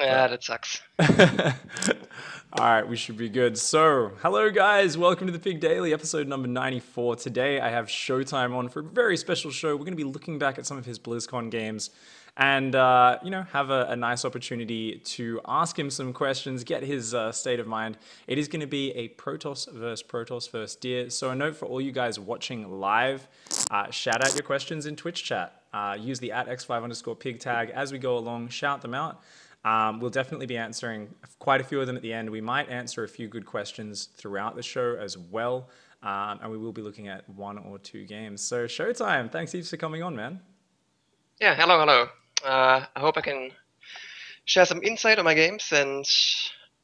Yeah, that sucks. All right, we should be good. So, hello guys, welcome to the Pig Daily, episode number 94. Today I have Showtime on for a very special show. We're going to be looking back at some of his Blizzcon games and, have a nice opportunity to ask him some questions, get his state of mind. It is going to be a Protoss versus Protoss first deer. So, a note for all you guys watching live, shout out your questions in Twitch chat. Use the @x5_pig tag as we go along, shout them out. We'll definitely be answering quite a few of them at the end. We might answer a few good questions throughout the show as well. And we will be looking at 1 or 2 games. So Showtime, thanks heaps for coming on, man. Yeah, hello. I hope I can share some insight on my games, and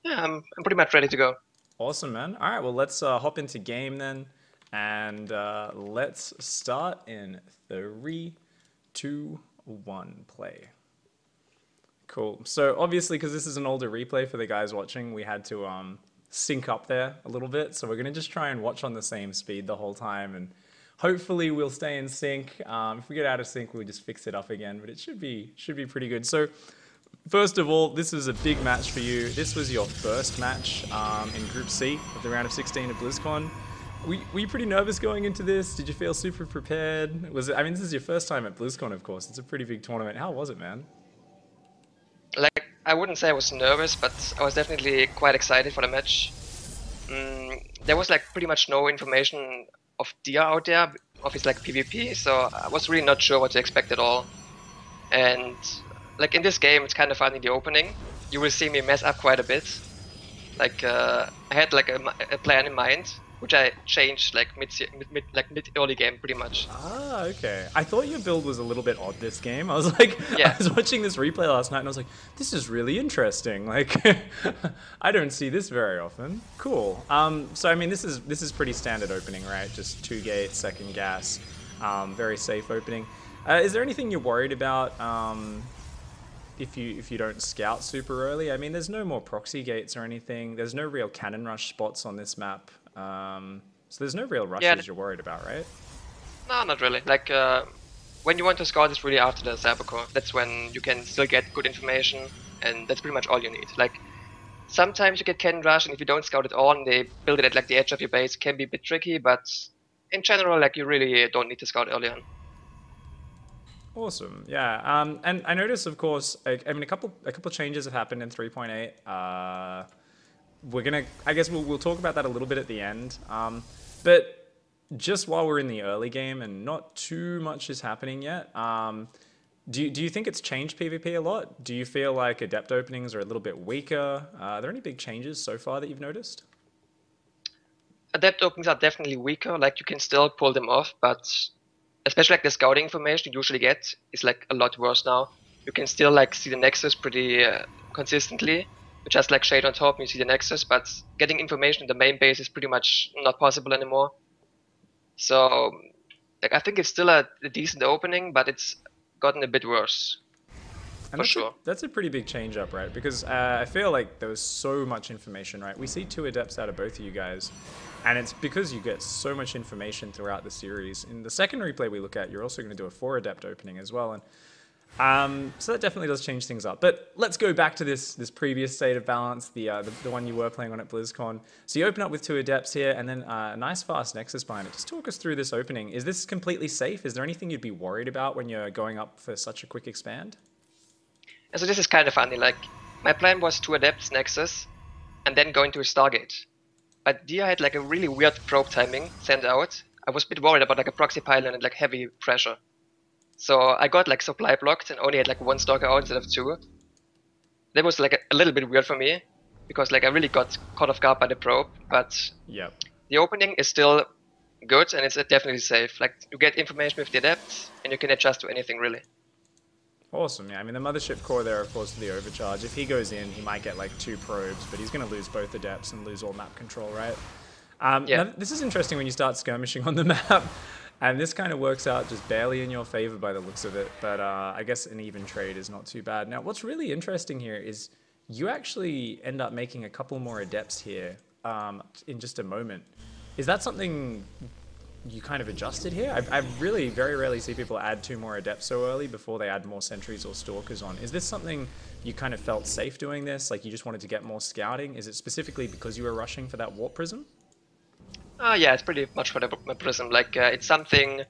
yeah, I'm pretty much ready to go. Awesome, man. All right, well, let's hop into game then. And let's start in 3, 2, 1, play. Cool. So obviously, because this is an older replay for the guys watching, we had to sync up there a little bit. So we're going to just try and watch on the same speed the whole time. And hopefully we'll stay in sync. If we get out of sync, we'll just fix it up again. But it should be pretty good. So first of all, this is a big match for you. This was your first match in Group C of the round of 16 at Blizzcon. Were you pretty nervous going into this? Did you feel super prepared? I mean, this is your first time at Blizzcon, of course. It's a pretty big tournament. How was it, man? Like, I wouldn't say I was nervous, but I was definitely quite excited for the match. There was like pretty much no information of Dia out there, of his like PvP, so I was really not sure what to expect at all. And like in this game, it's kind of fun in the opening. You will see me mess up quite a bit. Like I had like a plan in mind, which I changed like mid early game pretty much. Ah, okay. I thought your build was a little bit odd this game. I was like, yeah. I was watching this replay last night and I was like, this is really interesting. Like, I don't see this very often. Cool. So I mean, this is pretty standard opening, right? Just 2 gates, second gas, very safe opening. Is there anything you're worried about if you don't scout super early? I mean, there's no more proxy gates or anything. There's no real cannon rush spots on this map. So there's no real rushes you're worried about, right? No, not really. Like, when you want to scout is really after the cyber core. That's when you can still get good information, and that's pretty much all you need. Like, sometimes you get cannon rush, and if you don't scout it on, they build it at like the edge of your base. Can be a bit tricky, but in general, like, you really don't need to scout early on. Awesome, yeah. And I noticed, of course, I mean, a couple changes have happened in 3.8. I guess we'll talk about that a little bit at the end. But just while we're in the early game and not too much is happening yet, do you think it's changed PvP a lot? Do you feel like adept openings are a little bit weaker? Are there any big changes so far that you've noticed? Adept openings are definitely weaker. Like, you can still pull them off, but especially like the scouting information you usually get is like a lot worse now. You can still like see the nexus pretty consistently. You just like shade on top and you see the nexus, but getting information in the main base is pretty much not possible anymore. So like, I think it's still a decent opening, but it's gotten a bit worse. And that's a pretty big change up, right? Because I feel like there was so much information, right? We see 2 adepts out of both of you guys, and it's because you get so much information throughout the series. In the second replay we look at, you're also going to do a 4 adept opening as well, and so that definitely does change things up. But let's go back to this previous state of balance, the one you were playing on at BlizzCon. So you open up with 2 adepts here, and then a nice fast nexus behind it. Just talk us through this opening. Is this completely safe? Is there anything you'd be worried about when you're going up for such a quick expand? And so this is kind of funny. Like, my plan was 2 adepts nexus, and then going to a Stargate. But Dia had like a really weird probe timing sent out. I was a bit worried about like a proxy pylon and like heavy pressure. So I got like supply blocked and only had like 1 stalker out instead of 2. That was like a little bit weird for me, because like I really got caught off guard by the probe, but yep. The opening is still good and it's definitely safe. Like, you get information with the adepts and you can adjust to anything really. Awesome, yeah. I mean, the mothership core there, of course, for the overcharge. If he goes in, he might get like 2 probes, but he's going to lose both adepts and lose all map control, right? Yeah. Now, this is interesting when you start skirmishing on the map. And this kind of works out just barely in your favor by the looks of it. But I guess an even trade is not too bad. Now, what's really interesting here is you actually end up making a couple more adepts here in just a moment. Is that something you kind of adjusted here? I really very rarely see people add 2 more adepts so early before they add more sentries or stalkers on. Is this something you kind of felt safe doing this? Like you just wanted to get more scouting? Is it specifically because you were rushing for that warp prism? Yeah, it's pretty much for the prism. Like it's something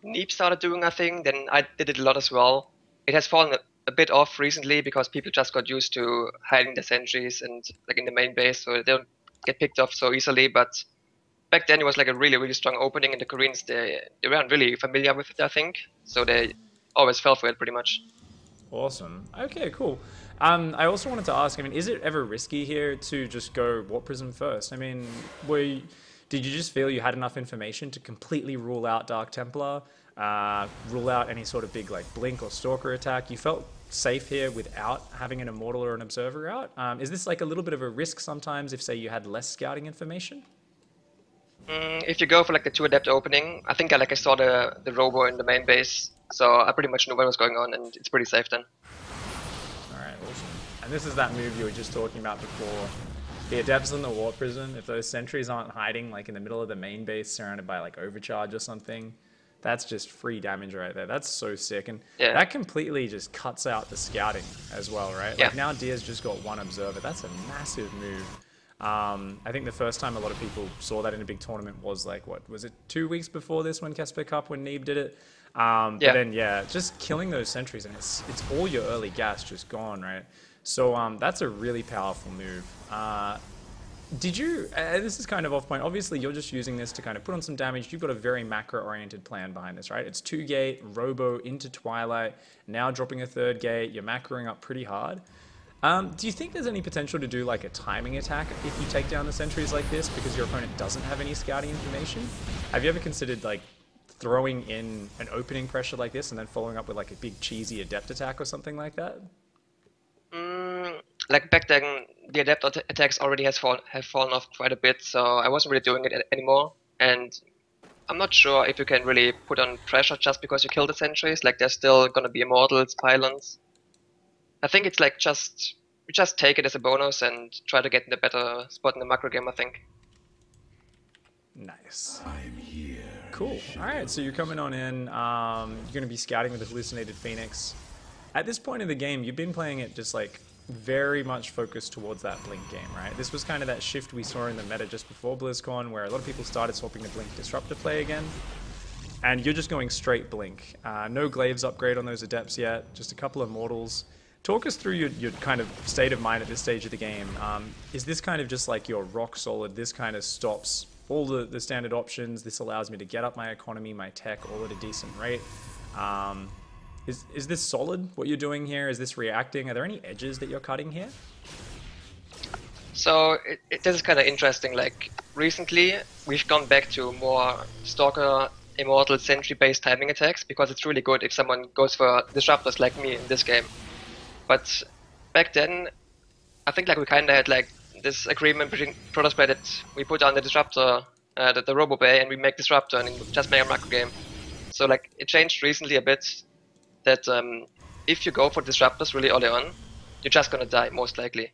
Neep started doing, I think. Then I did it a lot as well. It has fallen a bit off recently because people just got used to hiding the sentries and like in the main base, so they don't get picked off so easily. But back then it was like a really strong opening, and the Koreans they weren't really familiar with it, I think. So they always fell for it pretty much. Awesome. Okay, cool. I also wanted to ask, I mean, is it ever risky here to just go Warp Prism first? I mean, did you just feel you had enough information to completely rule out Dark Templar, rule out any sort of big like Blink or Stalker attack? You felt safe here without having an Immortal or an Observer out? Is this like a little bit of a risk sometimes if, say, you had less scouting information? If you go for like the 2 adept opening, I think I saw the Robo in the main base, so I pretty much knew what was going on, and it's pretty safe then. Alright, awesome. And this is that move you were just talking about before. The adepts in the Warp Prism, if those sentries aren't hiding like in the middle of the main base surrounded by like Overcharge or something, that's just free damage right there. That's so sick. And that completely just cuts out the scouting as well, right? Like now Dia's just got 1 Observer. That's a massive move. I think the first time a lot of people saw that in a big tournament was like, what was it, 2 weeks before this when Kesper Cup, when Neeb did it? But then, just killing those sentries, and it's all your early gas just gone, right? So that's a really powerful move. Did you, this is kind of off point, obviously you're just using this to kind of put on some damage. You've got a very macro-oriented plan behind this, right? It's 2 gate, Robo into Twilight, now dropping a 3rd gate, you're macroing up pretty hard. Do you think there's any potential to do like a timing attack if you take down the sentries like this because your opponent doesn't have any scouting information? Have you ever considered like throwing in an opening pressure like this and then following up with like a big cheesy adept attack or something like that? Like back then, the adept attacks already have fallen off quite a bit, so I wasn't really doing it anymore. And I'm not sure if you can really put on pressure just because you kill the sentries. Like there's still gonna be immortals, pylons. I think it's like we just take it as a bonus and try to get in a better spot in the macro game, I think. Nice. I'm here. Cool. Alright, so you're coming on in. You're going to be scouting with the Hallucinated Phoenix. At this point in the game, you've been playing it just like very much focused towards that Blink game, right? This was kind of that shift we saw in the meta just before BlizzCon where a lot of people started swapping to Blink Disruptor play again. And you're just going straight Blink. No Glaives upgrade on those Adepts yet, just a couple of Mortals. Talk us through your kind of state of mind at this stage of the game. Is this kind of just like your rock solid, this kind of stops all the standard options, this allows me to get up my economy, my tech, all at a decent rate? Is this solid, what you're doing here? Is this reacting? Are there any edges that you're cutting here? So this is kind of interesting. Like recently, we've gone back to more Stalker, Immortal, Sentry-based timing attacks because it's really good if someone goes for disruptors like me in this game. But back then, I think like we kind of had like this agreement between Protosplay that we put on the disruptor, the Robo Bay, and we make disruptor and just make a macro game. So like it changed recently a bit that if you go for disruptors really early on, you're just gonna die most likely.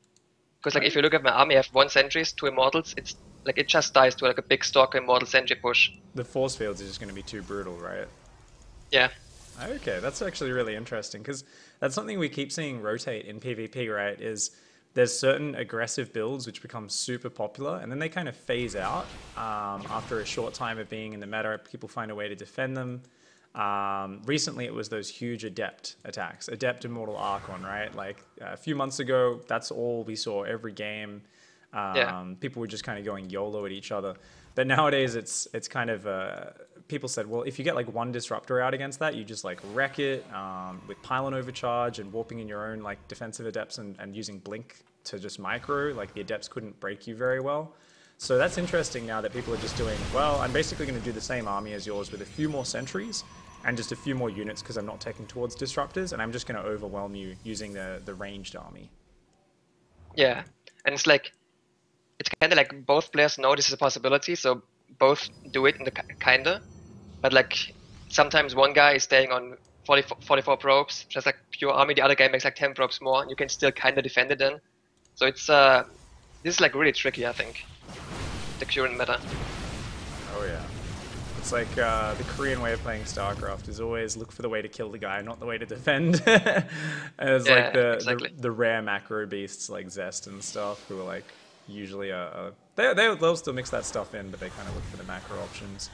Because like if you look at my army, I have 1 sentries, 2 immortals. It's like it just dies to like a big Stalker Immortal Sentry push. The force fields are just gonna be too brutal, right? Yeah. Okay, that's actually really interesting because that's something we keep seeing rotate in PvP, right? Is there's certain aggressive builds which become super popular and then they kind of phase out after a short time of being in the meta. People find a way to defend them. Recently it was those huge Adept attacks, Adept Immortal Archon, right? Like a few months ago, that's all we saw every game. People were just kind of going YOLO at each other. But nowadays it's kind of, people said, well, if you get like 1 disruptor out against that, you just like wreck it with pylon overcharge and warping in your own like defensive adepts and using blink to just micro, like the adepts couldn't break you very well. So that's interesting now that people are just doing, well, I'm basically going to do the same army as yours with a few more sentries and just a few more units because I'm not taking towards disruptors and I'm just going to overwhelm you using the ranged army. Yeah, and it's like, it's kind of like both players know this is a possibility, so both do it in the kinda. But like sometimes one guy is staying on 44 probes, just like pure army. The other guy makes like 10 probes more, and you can still kinda defend it then. So it's this is like really tricky, I think. The current meta. Oh yeah. It's like the Korean way of playing StarCraft is always look for the way to kill the guy, not the way to defend. And it's Yeah, like exactly. the rare macro beasts like Zest and stuff who are like usually they'll still mix that stuff in, but they kind of look for the macro options.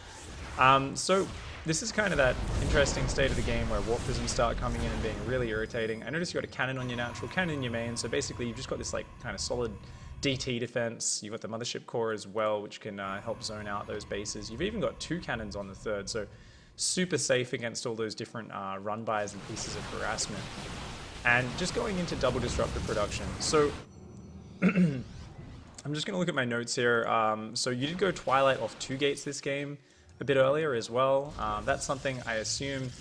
So this is kind of that interesting state of the game where warp prisms start coming in and being really irritating. I noticed you got a cannon on your natural, cannon in your main, so basically you've just got this like kind of solid DT defense. You've got the mothership core as well, which can help zone out those bases. You've even got 2 cannons on the third, so super safe against all those different run-bys and pieces of harassment. And just going into double disruptor production. So I'm just going to look at my notes here. So you did go Twilight off 2 gates this game a bit earlier as well. That's something I assume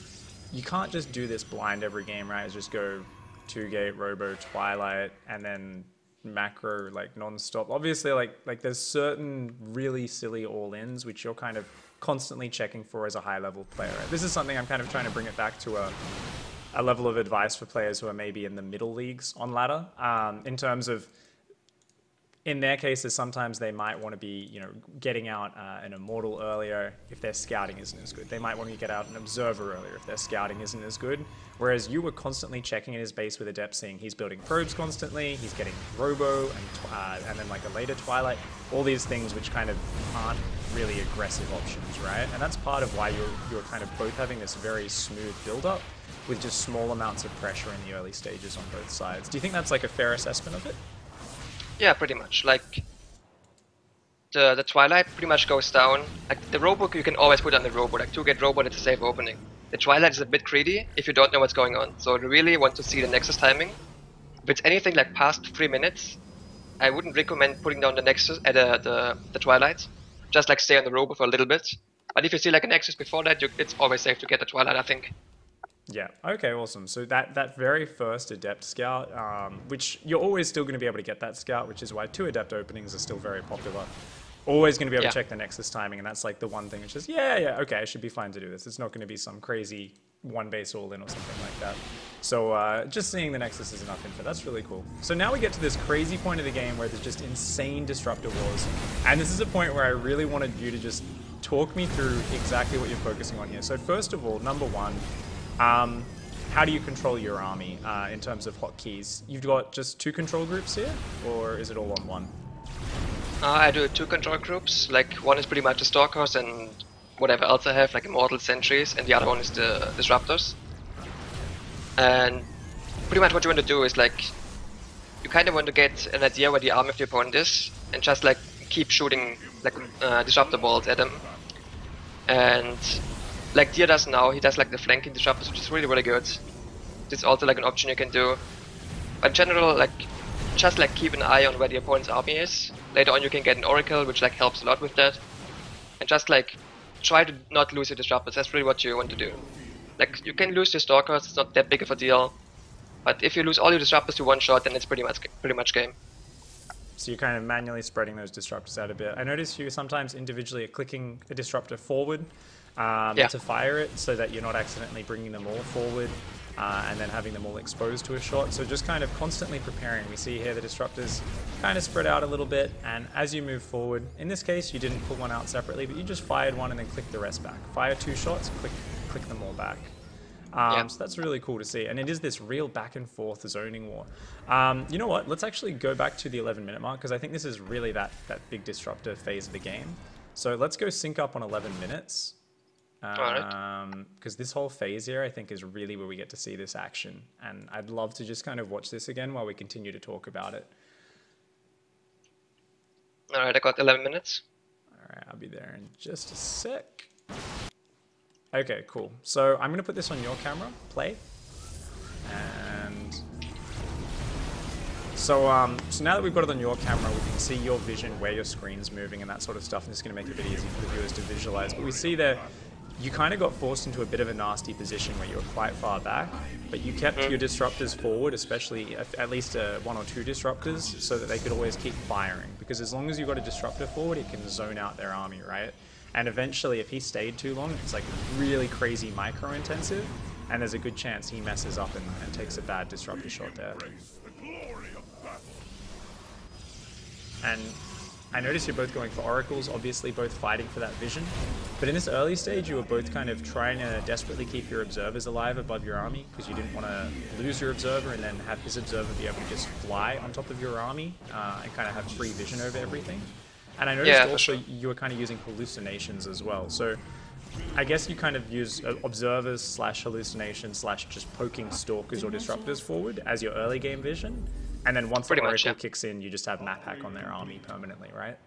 you can't just do this blind every game, right? Just go 2-gate, Robo, Twilight, and then macro like non-stop. Obviously, like there's certain really silly all-ins which you're kind of constantly checking for as a high-level player. This is something I'm kind of trying to bring it back to a level of advice for players who are maybe in the middle leagues on ladder, in terms of, in their cases, sometimes they might want to be, you know, getting out an Immortal earlier if their scouting isn't as good. They might want to get out an Observer earlier if their scouting isn't as good. Whereas you were constantly checking in his base with Adept, seeing he's building probes constantly, he's getting Robo, and then like a later Twilight, all these things which kind of aren't really aggressive options, right? And that's part of why you're kind of both having this very smooth build-up with just small amounts of pressure in the early stages on both sides. Do you think that's like a fair assessment of it? Yeah, pretty much. Like the Twilight pretty much goes down. Like the Robo you can always put on the Robo. Like 2-gate Robo, it's a safe opening. The Twilight is a bit greedy if you don't know what's going on. So you really want to see the Nexus timing. If it's anything like past 3 minutes, I wouldn't recommend putting down the Nexus at the Twilight. Just like stay on the Robo for a little bit. But if you see like a Nexus before that, it's always safe to get the Twilight, I think. Yeah, okay, awesome. So that very first Adept Scout, which you're always still going to be able to get that Scout, which is why 2 Adept openings are still very popular. Always going to be able to check the Nexus timing, and that's like the one thing which is, yeah, okay, I should be fine to do this. It's not going to be some crazy one base all-in or something like that. So just seeing the Nexus is enough info. That's really cool. So now we get to this crazy point of the game where there's just insane Disruptor wars. And this is a point where I really wanted you to just talk me through exactly what you're focusing on here. So first of all, number one, how do you control your army in terms of hotkeys? You've got just 2 control groups here, or is it all on one? I do 2 control groups. Like one is pretty much the Stalkers and whatever else I have, like Immortal Sentries, and the other one is the Disruptors. And pretty much what you want to do is like, you kind of want to get an idea where the army of the opponent is, and just like keep shooting like Disruptor balls at them. And like Deer does now, he does like the flanking Disruptors, which is really, really good. This is also like an option you can do. But in general, like, just like keep an eye on where the opponent's army is. Later on you can get an Oracle, which like helps a lot with that. And just like, try to not lose your Disruptors, that's really what you want to do. Like, you can lose your Stalkers, it's not that big of a deal. But if you lose all your Disruptors to one shot, then it's pretty much game. So you're kind of manually spreading those Disruptors out a bit. I notice you sometimes individually are clicking a Disruptor forward to fire it, so that you're not accidentally bringing them all forward and then having them all exposed to a shot. So just kind of constantly preparing. We see here the Disruptors kind of spread out a little bit, and as you move forward, in this case you didn't pull one out separately, but you just fired one and then clicked the rest back. Fire 2 shots, click them all back. So that's really cool to see, and it is this real back and forth zoning war. You know what, let's actually go back to the 11-minute mark, because I think this is really that big Disruptor phase of the game. So let's go sync up on 11 minutes. Because this whole phase here, I think, is really where we get to see this action, and I'd love to just kind of watch this again while we continue to talk about it. Alright, I got 11 minutes. Alright, I'll be there in just a sec. Okay, cool. So I'm going to put this on your camera, play, and so now that we've got it on your camera, we can see your vision, where your screen's moving and that sort of stuff, and it's going to make it a bit easy for the viewers to visualize. But we see that you kind of got forced into a bit of a nasty position where you were quite far back, but you kept your Disruptors forward, especially at least 1 or 2 Disruptors, so that they could always keep firing. Because as long as you've got a Disruptor forward, it can zone out their army, right? And eventually, if he stayed too long, it's like really crazy micro-intensive, and there's a good chance he messes up and takes a bad Disruptor shot there. And I noticed you're both going for oracles, obviously both fighting for that vision. But in this early stage, you were both kind of trying to desperately keep your observers alive above your army because you didn't want to lose your observer and then have his observer be able to just fly on top of your army and kind of have free vision over everything. And I noticed also you were kind of using hallucinations as well. So I guess you kind of use observers slash hallucinations slash just poking stalkers or disruptors forward as your early game vision. And then once the oracle kicks in, you just have map hack on their army permanently, right?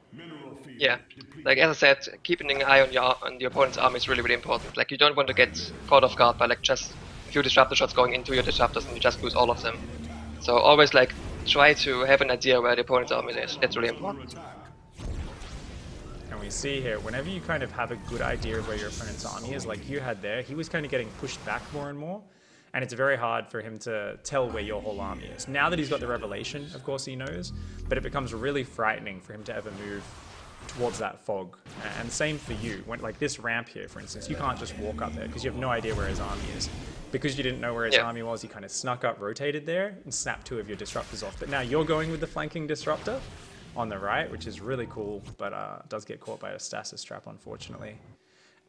Yeah, like as I said, keeping an eye on the opponent's army is really, really important. Like you don't want to get caught off guard by like just a few disruptor shots going into your disruptors and you just lose all of them. So always like try to have an idea where the opponent's army is. That's really important. And we see here, whenever you kind of have a good idea of where your opponent's army is, like you had there, he was kind of getting pushed back more and more. And it's very hard for him to tell where your whole army is. Now that he's got the revelation, of course he knows, but it becomes really frightening for him to ever move towards that fog. And same for you. When, like this ramp here, for instance, you can't just walk up there because you have no idea where his army is. Because you didn't know where his army was, he kind of snuck up, rotated there, and snapped 2 of your disruptors off. But now you're going with the flanking disruptor on the right, which is really cool, but does get caught by a stasis trap, unfortunately.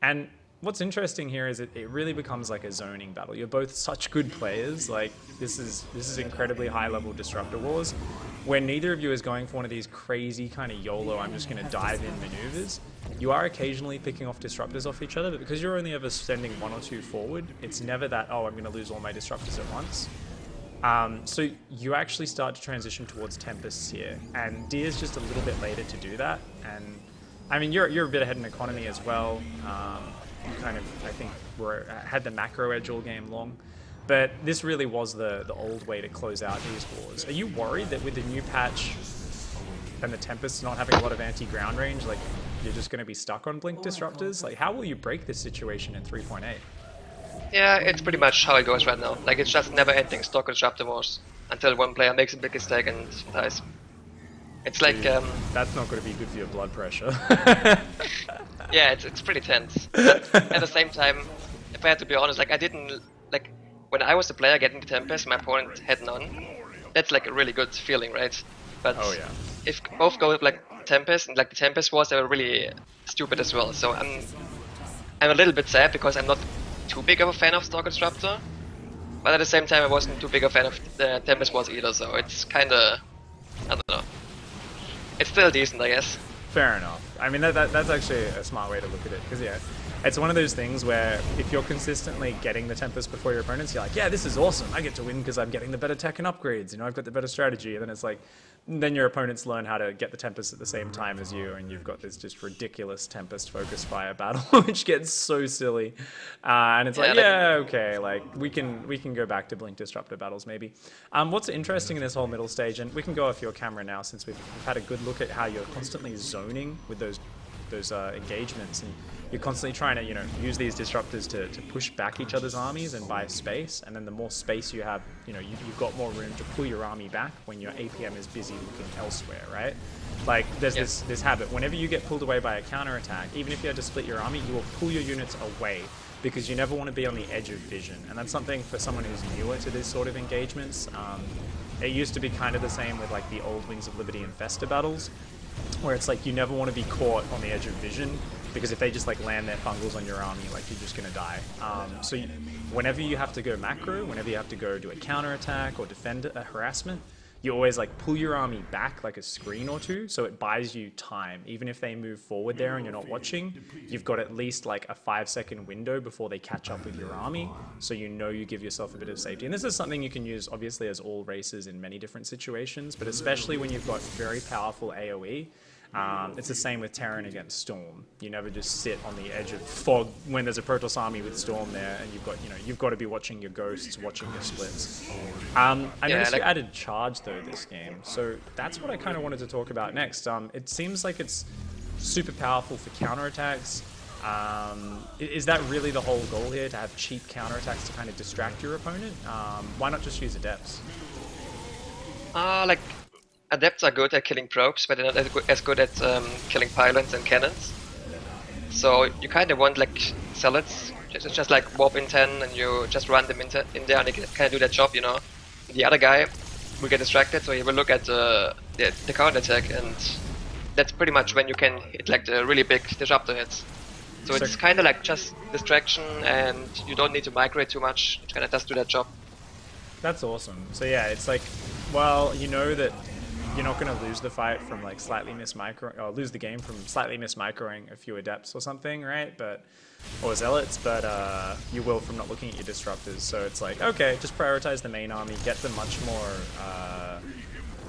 And what's interesting here is it really becomes like a zoning battle. You're both such good players. Like this is incredibly high level disruptor wars where neither of you is going for one of these crazy kind of YOLO, I'm just going to dive in maneuvers. You are occasionally picking off disruptors off each other, but because you're only ever sending 1 or 2 forward, it's never that, oh, I'm going to lose all my disruptors at once. So you actually start to transition towards Tempests here, and Deer's just a little bit later to do that. And I mean, you're a bit ahead in economy as well. You kind of, I think, had the macro edge all game long. But this really was the old way to close out these wars. Are you worried that with the new patch and the Tempests not having a lot of anti-ground range, like you're just going to be stuck on blink disruptors? Like how will you break this situation in 3.8? Yeah, it's pretty much how it goes right now. Like it's just never-ending stalker disruptor wars until one player makes a big mistake and dies. It's like that's not going to be good for your blood pressure. Yeah, it's pretty tense. But at the same time, if I had to be honest, like I didn't like when I was the player getting the Tempest, my opponent had none. That's like a really good feeling, right? But if both go with like Tempest and like the Tempest wars, they were really stupid as well. So I'm a little bit sad because I'm not too big of a fan of Stalker Disruptor, but at the same time I wasn't too big a fan of the Tempest wars either. So it's kind of, I don't know. It's still decent, I guess. Fair enough. I mean, that's actually a smart way to look at it, because yeah, it's one of those things where if you're consistently getting the Tempest before your opponents, you're like, yeah, this is awesome. I get to win because I'm getting the better tech and upgrades. You know, I've got the better strategy. And then it's like, then your opponents learn how to get the Tempest at the same time as you, and you've got this just ridiculous Tempest focus fire battle, which gets so silly. And it's like, yeah, okay, like we can go back to Blink Disruptor battles maybe. What's interesting in this whole middle stage, and we can go off your camera now since we've had a good look at how you're constantly zoning with those engagements, and you're constantly trying to, you know, use these disruptors to push back each other's armies and buy space, and then the more space you have, you know, you've got more room to pull your army back when your APM is busy looking elsewhere, right? Like there's this habit, whenever you get pulled away by a counterattack, even if you had to split your army, you will pull your units away because you never want to be on the edge of vision. And that's something for someone who's newer to this sort of engagements. It used to be kind of the same with like the old Wings of Liberty and Festa battles, where it's like you never want to be caught on the edge of vision, because if they just like land their fungals on your army, like you're just gonna die. So whenever you have to go macro, whenever you have to go do a counterattack or defend a harassment, you always like pull your army back like a screen or two, so it buys you time. Even if they move forward there and you're not watching, you've got at least like a 5-second window before they catch up with your army, so you know you give yourself a bit of safety. And this is something you can use obviously as all races in many different situations, but especially when you've got very powerful AoE. It's the same with Terran against Storm. You never just sit on the edge of fog when there's a Protoss army with Storm there, and you've got to be watching your ghosts, watching your splits. I noticed you added charge though this game, so that's what I kind of wanted to talk about next. It seems like it's super powerful for counterattacks. Is that really the whole goal here, to have cheap counterattacks to kind of distract your opponent? Why not just use Adepts? Like Adepts are good at killing probes, but they're not as good at killing pylons and cannons. So you kind of want like zealots, just like warp in 10, and you just run them in there, and they can kind of do that job, you know. The other guy will get distracted, so he will look at the counter attack, and that's pretty much when you can hit like the really big disruptor hits. So it's kind of like just distraction, and you don't need to migrate too much. It kind of does do that job. That's awesome. So yeah, it's like, well, you know that you're not going to lose the fight from like slightly mismicroing, or lose the game from slightly mismicroing a few adepts or something, right? Or zealots, but you will from not looking at your disruptors. So it's like, okay, just prioritize the main army, get the much more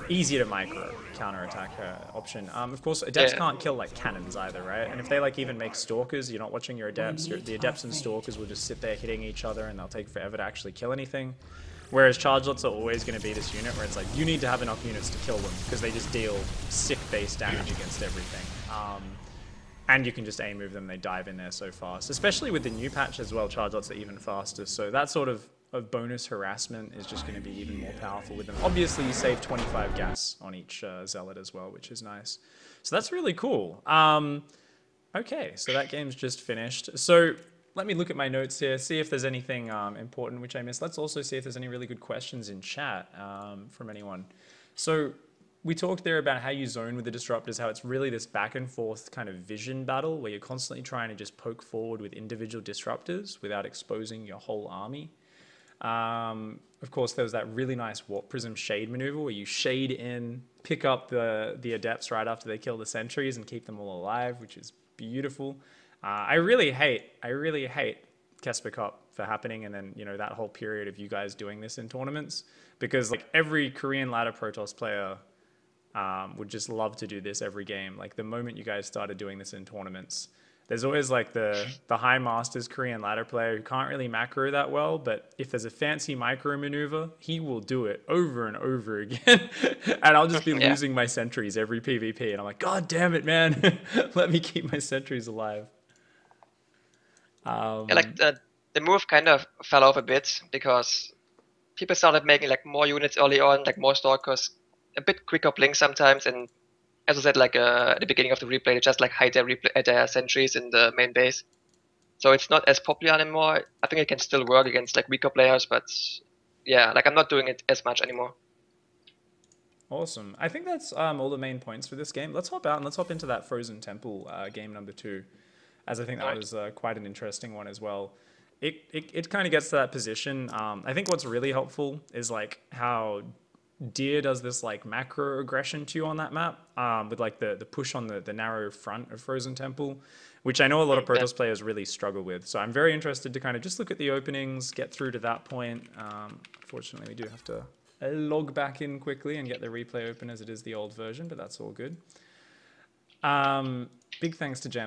easy to micro counterattack option. Of course, adepts can't kill like cannons either, right? And if they like even make stalkers, you're not watching your adepts. The adepts and stalkers will just sit there hitting each other, and they'll take forever to actually kill anything. Whereas chargelots are always going to be this unit where it's like, you need to have enough units to kill them because they just deal sick base damage against everything. And you can just aim move them, they dive in there so fast. Especially with the new patch as well, chargelots are even faster. So that sort of bonus harassment is just going to be even more powerful with them. Obviously, you save 25 gas on each zealot as well, which is nice. So that's really cool. Okay, so that game's just finished. So let me look at my notes here, see if there's anything important which I missed. Let's also see if there's any really good questions in chat from anyone. So we talked there about how you zone with the disruptors, how it's really this back and forth kind of vision battle where you're constantly trying to just poke forward with individual disruptors without exposing your whole army. Of course, there was that really nice warp prism shade maneuver where you shade in, pick up the adepts right after they kill the sentries and keep them all alive, which is beautiful. I really hate Kesper Cup for happening, and then, you know, that whole period of you guys doing this in tournaments, because like every Korean ladder Protoss player would just love to do this every game. Like the moment you guys started doing this in tournaments, there's always like the high masters Korean ladder player who can't really macro that well, but if there's a fancy micro maneuver, he will do it over and over again. And I'll just be losing my sentries every PvP, and I'm like, God damn it, man. Let me keep my sentries alive. Like the move kind of fell off a bit because people started making like more units early on, like more stalkers, a bit quicker blink sometimes, and as I said, like at the beginning of the replay, they just like hide their sentries in the main base. So it's not as popular anymore. I think it can still work against like weaker players, but yeah, like I'm not doing it as much anymore. Awesome. I think that's all the main points for this game. Let's hop out and let's hop into that Frozen Temple game number 2, as I think that was quite an interesting one as well. It kind of gets to that position. I think what's really helpful is like how Deer does this like macro aggression to you on that map with like the push on the narrow front of Frozen Temple, which I know a lot of Protoss players really struggle with. So I'm very interested to kind of just look at the openings, get through to that point. Unfortunately, we do have to log back in quickly and get the replay open as it is the old version, but that's all good. Big thanks to Jam